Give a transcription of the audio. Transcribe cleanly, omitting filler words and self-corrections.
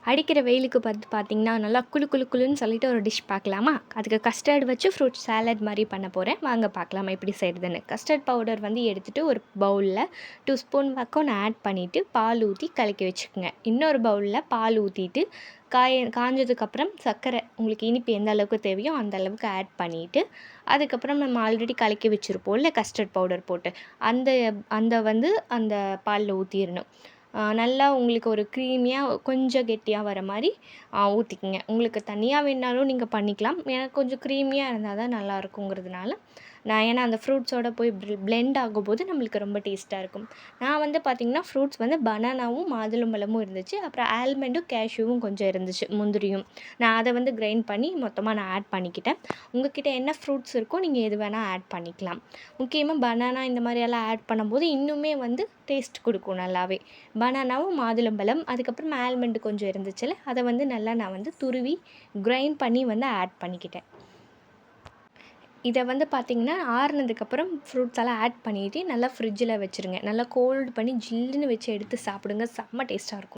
அடிக்கிற வெயிலுக்கு பார்த்தீங்கன்னா, நல்லா குளு குளு குளுன்னு சொல்லிட்டு ஒரு டிஷ் பார்க்கலாமா? அதுக்கு கஸ்டர்ட் வச்சு ஃப்ரூட் சாலட் மாரி பண்ண போறேன். வாங்க பார்க்கலாமா எப்படி செய்றதுன்னு. கஸ்டர்ட் பவுடர் வந்து எடுத்துட்டு ஒரு பவுல்ல 2 ஸ்பூன் பக்கம் நான் ஆட் பண்ணிட்டு, பால் ஊத்தி கலக்கி வச்சுக்கங்க. இன்னொரு பவுல்ல பால் ஊத்திட்டு, காஞ்சதுக்கப்புறம் சர்க்கரை உங்களுக்கு இனிப்பு எந்த அளவுக்கு தேவையோ அந்த அளவுக்கு ஆட் பண்ணிட்டு, அதுக்கப்புறம் நம்ம ஆல்ரெடி கலக்கி வச்சிருப்போம்ல கஸ்டர்ட் பவுடர் போட்டு, அந்த அந்த வந்து அந்த பால்ல ஊத்திரணும். நல்லா உங்களுக்கு ஒரு க்ரீமியா கொஞ்சம் கெட்டியா வர மாரி ஊத்திக்கங்க. உங்களுக்கு தண்ணியா வேணுனாலும் நீங்க பண்ணிக்கலாம். எனக்கு கொஞ்சம் க்ரீமியா இருந்தா தான் நல்லாயிருக்குங்கிறதுனால, நான் ஏன்னா அந்த ஃப்ரூட்ஸோட போய் பிளெண்ட் ஆகும்போது நம்மளுக்கு ரொம்ப டேஸ்ட்டா இருக்கும். நான் வந்து பார்த்தீங்கன்னா, ஃப்ரூட்ஸ் வந்து பனானாவும், மாதுளம்பழமும் இருந்துச்சு. அப்புறம் ஆல்மண்டும், கேஷ்யூவும் கொஞ்சம் இருந்துச்சு, முந்திரியும். நான் அத வந்து கிரைண்ட் பண்ணி மொத்தமா நான் ஆட் பண்ணிக்கிட்டேன். உங்ககிட்ட என்ன ஃப்ரூட்ஸ் இருக்கோ நீங்க எது வேணா ஆட் பண்ணிக்கலாம். முக்கியமா பனானா இந்த மாரியெல்லாம் ஆட் பண்ணும்போது இன்னுமே வந்து டேஸ்ட் குடுக்கும் நல்லாவே. பனானாவும், மாதுளம்பழம், அதுக்கப்புறம் ஆல்மண்ட் கொஞ்சம் இருந்துச்சுல்ல, அத வந்து நல்லா நான் வந்து துருவி கிரைண்ட் பண்ணி வந்து ஆட் பண்ணிக்கிட்டேன். இத வந்து பார்த்தீங்கன்னா, ஆறுனதுக்கப்புறம் ஃப்ரூட்ஸ் எல்லாம் ஆட் பண்ணிட்டு, நல்லா ஃப்ரிட்ஜில வச்சுருங்க. நல்லா கோல்டு பண்ணி ஜில்லுன்னு வச்சு எடுத்து சாப்பிடுங்க. செம்ம டேஸ்ட்டா இருக்கும்.